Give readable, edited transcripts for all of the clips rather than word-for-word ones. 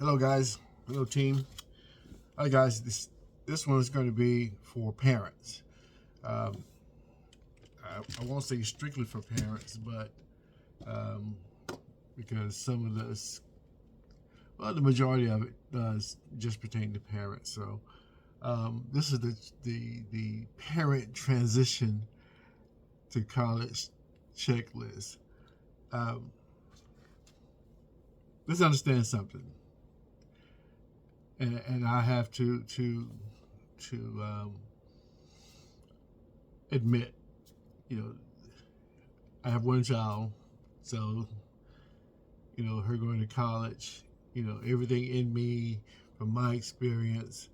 Hello, guys. Hello, team. Hi, guys. This one is going to be for parents. Um, I won't say strictly for parents, but um, because some of this, well, the majority of it does just pertain to parents. So this is the parent transition to college checklist. Um, let's understand something, and I have to admit, you know, I have one child, so her going to college, everything in me from my experience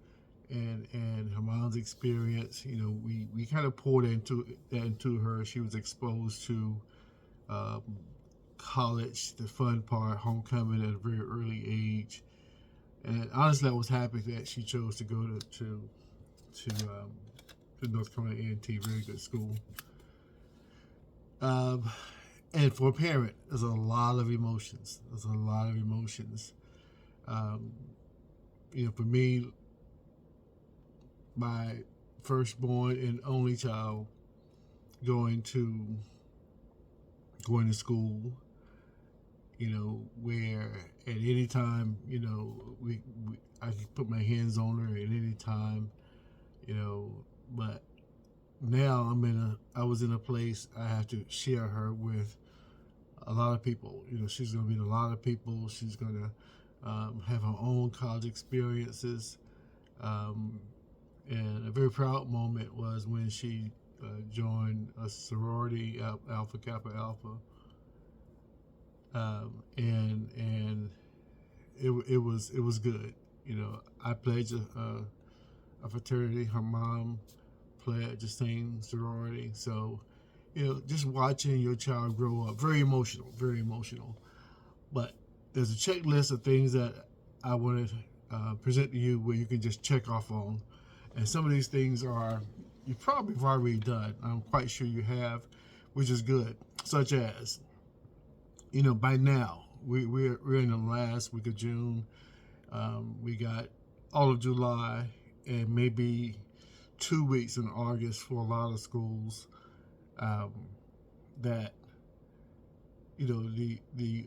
and her mom's experience, we kind of poured into her. She was exposed to um, college, the fun part, homecoming at a very early age, and honestly, I was happy that she chose to go to North Carolina A&T, very good school. Um, and for a parent, there's a lot of emotions. There's a lot of emotions. Um, for me, my firstborn and only child going to going to school, where at any time, I can put my hands on her at any time, but now I was in a place I have to share her with a lot of people. She's going to meet a lot of people. She's going to have her own college experiences. Um, and a very proud moment was when she joined a sorority, Alpha Kappa Alpha, and it was good. I pledged a fraternity. Her mom pledged the same sorority. So, just watching your child grow up, very emotional, very emotional. But there's a checklist of things that I want to present to you where you can just check off on. And some of these things are you probably have already done. I'm quite sure you have, which is good. Such as, by now we're in the last week of June. We got all of July and maybe 2 weeks in August for a lot of schools. Um, that the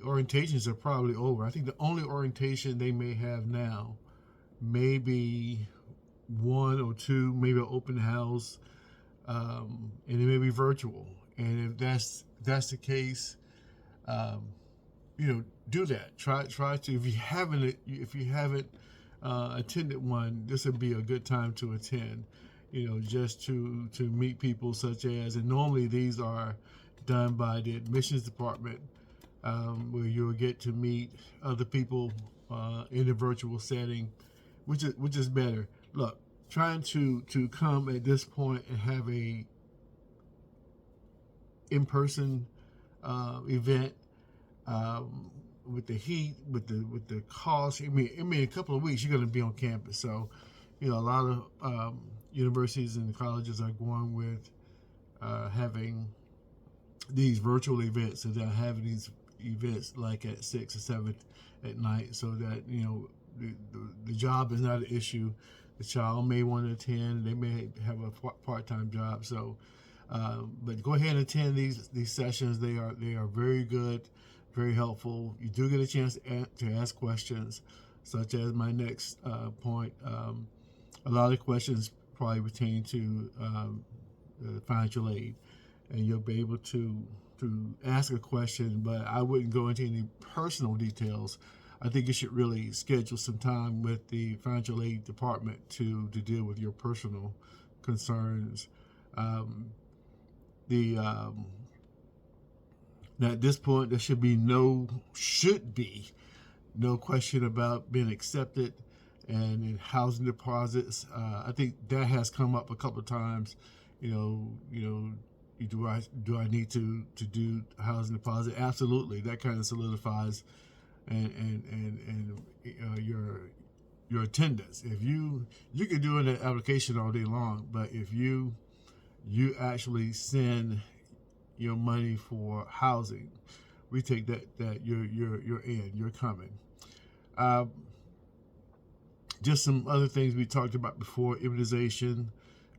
orientations are probably over. I think the only orientation they may have now, maybe one or two, maybe an open house, and it may be virtual. And if that's the case, um, do that. Try to if you haven't attended one, this would be a good time to attend. Just to meet people such as, and normally these are done by the admissions department, where you'll get to meet other people in a virtual setting, which is better. Look, trying to come at this point and have a in-person event, with the heat, with the cost. I mean, a couple of weeks you're going to be on campus, so a lot of universities and colleges are going with having these virtual events, so they're having these events like at 6 or 7 at night, so that the job is not an issue. The child may want to attend. They may have a part-time job, so but go ahead and attend these sessions. They are very good, very helpful. You do get a chance to ask questions, such as my next point. A lot of questions probably pertain to financial aid, and you'll be able to ask a question, but I wouldn't go into any personal details. I think you should really schedule some time with the financial aid department to deal with your personal concerns. Um, the Now at this point, there should be no question about being accepted and in housing deposits. I think that has come up a couple of times. Do I need to do housing deposit? Absolutely. That kind of solidifies and your attendance. If you can do an application all day long, but if you actually send your money for housing, we take that you're in, you're coming. Just some other things we talked about before: immunization,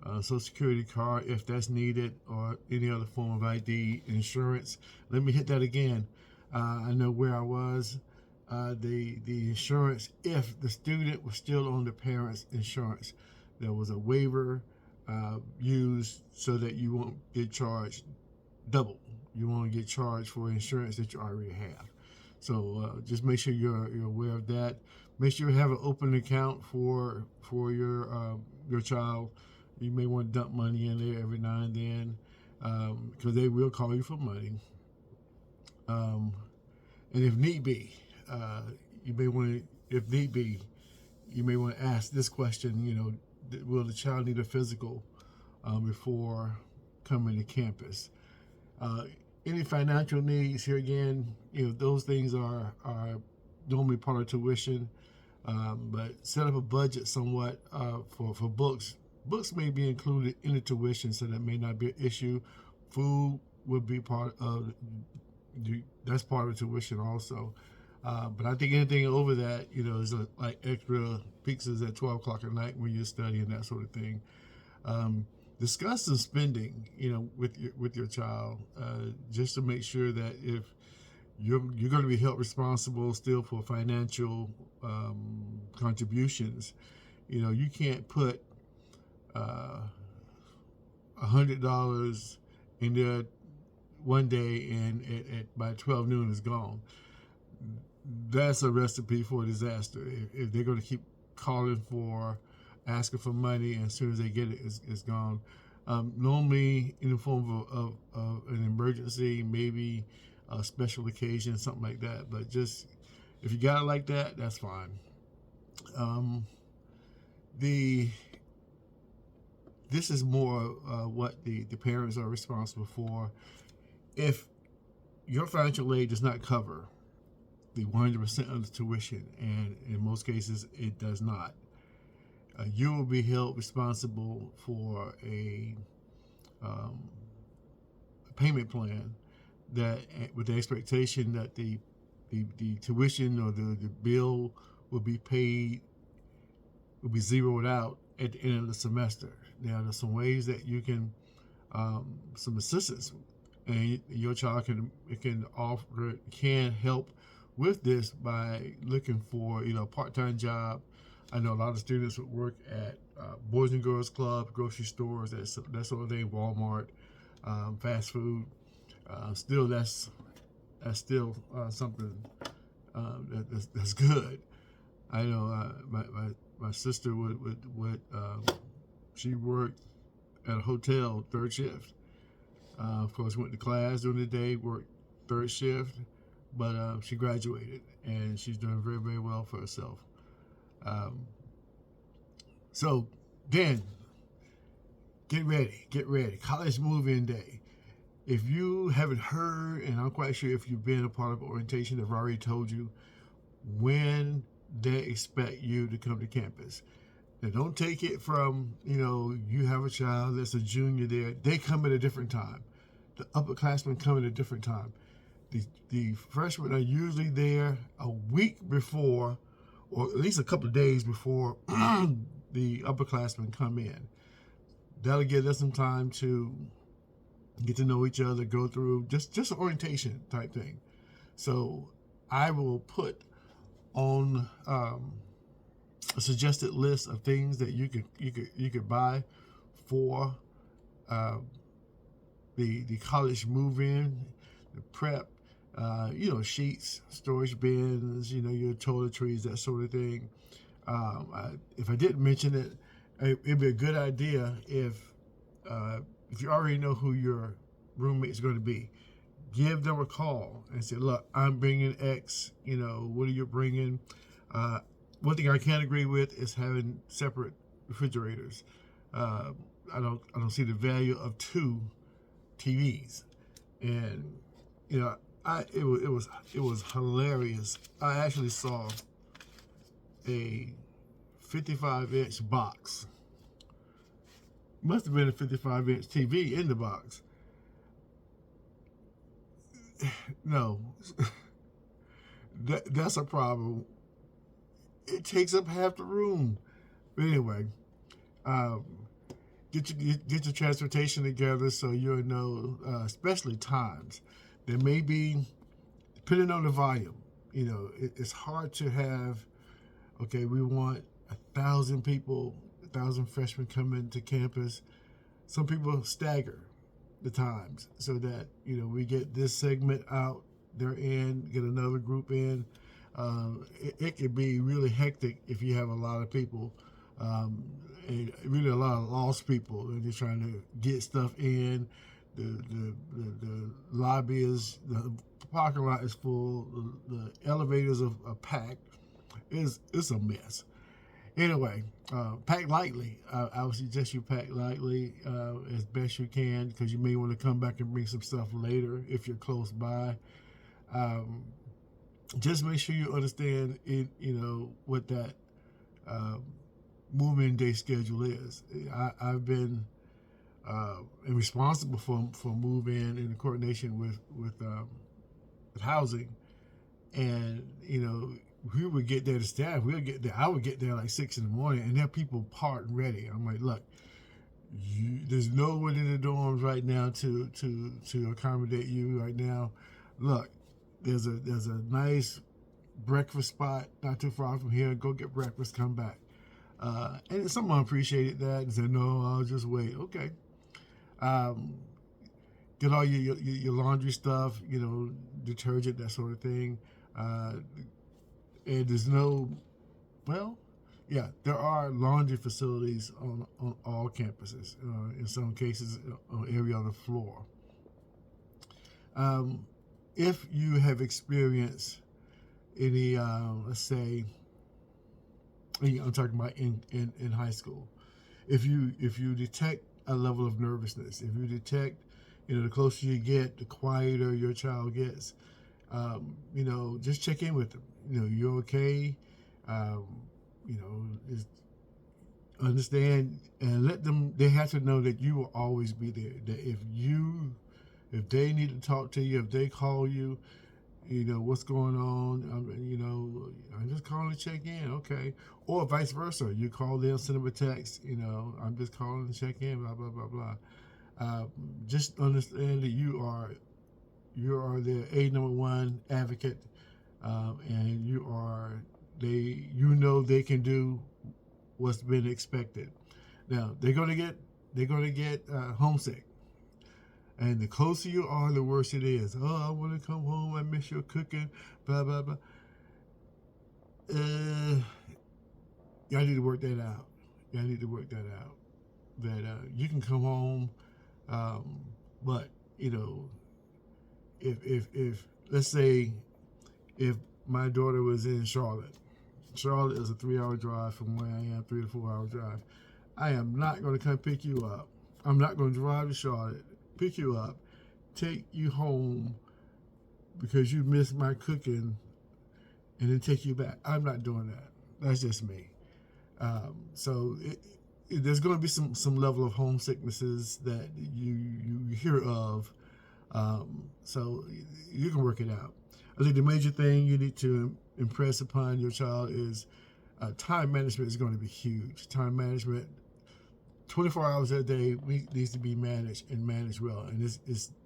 Social Security card if that's needed, or any other form of ID, insurance. Let me hit that again. I know where I was. The insurance, if the student was still on the parent's insurance, there was a waiver used so that you won't get charged double. You won't get charged for insurance that you already have. So just make sure you're aware of that. Make sure you have an open account for your child. You may want to dump money in there every now and then, because they will call you for money. And if need be, you may want to, if need be, you may want to ask this question. Will the child need a physical before coming to campus? Any financial needs here again, those things are normally part of tuition, but set up a budget somewhat for books. Books may be included in the tuition, so that may not be an issue. Food would be part of that's part of the tuition also. But I think anything over that, is like extra pizzas at 12 o'clock at night when you're studying, that sort of thing. Discuss some spending, with your child, just to make sure that if you're going to be held responsible still for financial contributions. You can't put $100 in there one day and by 12 noon is gone. That's a recipe for disaster. If they're going to keep calling for, asking for money, and as soon as they get it, it's gone. Normally in the form of an emergency, maybe a special occasion, something like that. But just, if you got it like that, that's fine. This is more what the parents are responsible for. If your financial aid does not cover the 100% of the tuition, and in most cases it does not, you will be held responsible for a payment plan that, with the expectation that the tuition or the bill will be paid, will be zeroed out at the end of the semester. Now, there's some ways that you can, some assistance, and your child can help with this by looking for a part-time job. I know a lot of students would work at Boys and Girls Club, grocery stores, that sort of thing, Walmart, fast food. Still, that's still something that's good. I know my sister would she worked at a hotel third shift. Of course, went to class during the day, worked third shift, but she graduated and she's doing very, very well for herself. So then, get ready. College move-in day. If you haven't heard, and I'm quite sure if you've been a part of orientation, they've already told you when they expect you to come to campus. Now, don't take it from, you have a child that's a junior there. They come at a different time. The upperclassmen come at a different time. The freshmen are usually there a week before, or at least a couple of days before the upperclassmen come in. That'll give us some time to get to know each other, go through just an orientation type thing. So I will put on a suggested list of things that you could buy for the college move-in, the prep. Sheets, storage bins, your toiletries, that sort of thing. If I didn't mention it, it'd be a good idea if you already know who your roommate's going to be, give them a call and say, look, I'm bringing X, what are you bringing? One thing I can't agree with is having separate refrigerators. I don't see the value of two TVs. And, it was hilarious. I actually saw a 55-inch box. Must have been a 55-inch TV in the box. No, that's a problem. it takes up half the room. But anyway, um, get your transportation together so you'll know, especially times. There may be, depending on the volume, it's hard to have, okay, we want 1,000 people, 1,000 freshmen coming to campus. Some people stagger the times so that, we get this segment out, they're in, get another group in. It could be really hectic if you have a lot of people, and really a lot of lost people, and they're trying to get stuff in. The lobby is, the parking lot is full, the elevators are packed. It's a mess. Anyway, pack lightly. I would suggest you pack lightly as best you can, because you may want to come back and bring some stuff later if you're close by. Just make sure you understand what that moving day schedule is. I've been responsible for move-in in coordination with housing, and we would get there to staff. We would get there. I would get there like 6 in the morning, and there are people parked and ready. I'm like, look, there's no one in the dorms right now to accommodate you right now. Look, there's a nice breakfast spot not too far from here. Go get breakfast, come back. And someone appreciated that and said, no, I'll just wait. Okay. Get all your laundry stuff, detergent, that sort of thing. And there's there are laundry facilities on all campuses. In some cases, on every other floor. If you have experienced any, let's say, I'm talking about in high school, if you detect a level of nervousness, if you detect, the closer you get, the quieter your child gets, just check in with them. You're okay. Understand and let them. They have to know that you will always be there. That if they need to talk to you, if they call you, what's going on. I'm just calling to check in. Okay, or vice versa. You call them, send them a text. I'm just calling to check in. Blah blah blah blah. Just understand that you are their number one advocate, and they can do what's been expected. Now they're gonna get homesick, and the closer you are, the worse it is. Oh, I want to come home. I miss your cooking. Blah blah blah. Y'all need to work that out. That you can come home, but if let's say if my daughter was in Charlotte is a 3-hour drive from where I am, 3 to 4 hour drive. I am not going to come pick you up. I'm not going to drive to Charlotte, pick you up, take you home because you missed my cooking, and then take you back. I'm not doing that. That's just me. So there's going to be some level of homesicknesses that you hear of. So you can work it out. I think the major thing you need to impress upon your child is time management is going to be huge. Time management, 24 hours a day, needs to be managed and managed well. And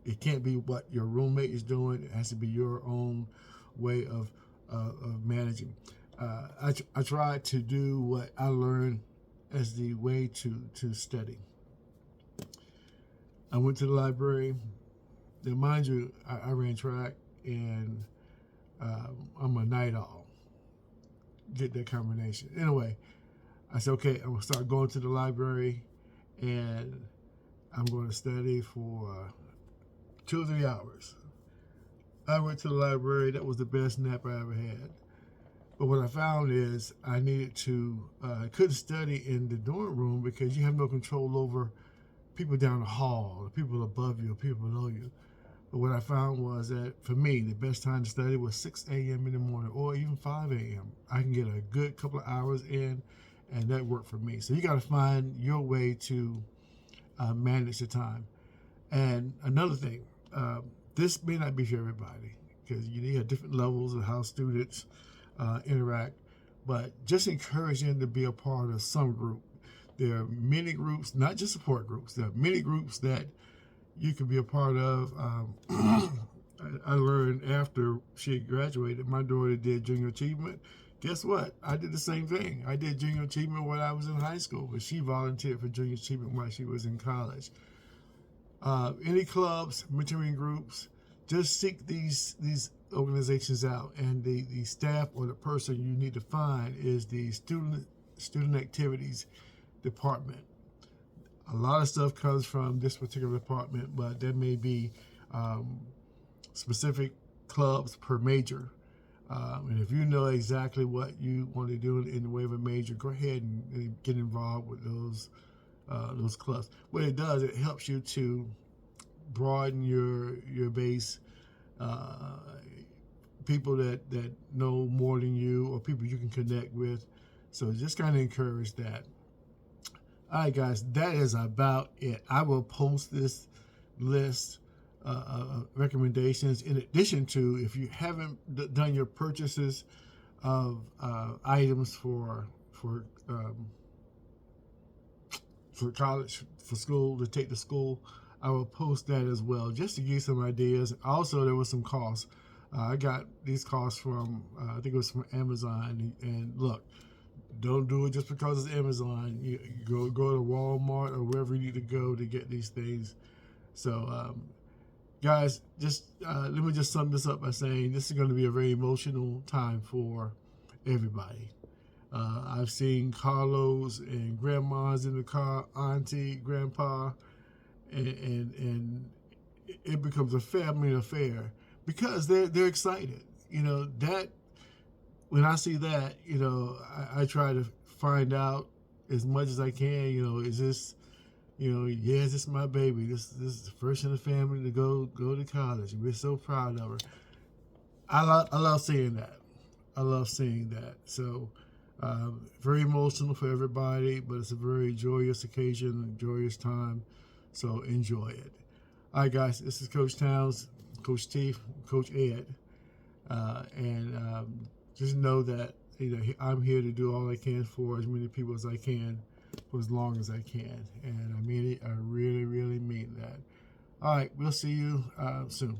it can't be what your roommate is doing. It has to be your own way of managing. I tried to do what I learned as the way to study. I went to the library. Now, mind you, I ran track, and I'm a night owl. Get that combination. Anyway, I said, okay, I'm going to start going to the library, and I'm going to study for 2 or 3 hours. I went to the library. That was the best nap I ever had. But what I found is I needed to, couldn't study in the dorm room because you have no control over people down the hall, people above you, people below you. But what I found was that for me, the best time to study was 6 a.m. in the morning or even 5 a.m. I can get a good couple of hours in, and that worked for me. So you got to find your way to manage the time. And another thing, this may not be for everybody because you have different levels of how students interact. but just encourage them to be a part of some group. There are many groups, not just support groups. There are many groups that you can be a part of. I learned after she graduated, my daughter did junior achievement. Guess what? I did the same thing. I did junior achievement when I was in high school, but she volunteered for junior achievement while she was in college. Any clubs, mentoring groups, just seek these organizations out, and the staff or the person you need to find is the student activities department. A lot of stuff comes from this particular department, but there may be specific clubs per major. And if you know exactly what you want to do in the way of a major, go ahead and get involved with those clubs. What it does, it helps you to broaden your base, people that know more than you, or people you can connect with. So just kind of encourage that. All right, guys, that is about it. I will post this list recommendations in addition to, if you haven't done your purchases of items for college, for school, to take to school, I will post that as well, just to give you some ideas. Also, there was some costs. I got these costs from I think it was from Amazon. And look, don't do it just because it's Amazon. You go to Walmart or wherever you need to go to get these things. So guys, just let me just sum this up by saying this is going to be a very emotional time for everybody. I've seen Carlos and grandmas in the car, auntie, grandpa, and it becomes a family affair because they're excited. You know, that when I see that, you know, I try to find out as much as I can. You know, is this, you know, yes, this is my baby. This is the first in the family to go to college. We're so proud of her. I love seeing that. I love seeing that. So very emotional for everybody, but it's a very joyous occasion, a joyous time. So enjoy it. All right, guys, this is Coach Towns, Coach T, Coach Ed, and just know that, you know, I'm here to do all I can for as many people as I can, for as long as I can, and I mean it. I really, really mean that. All right, we'll see you soon.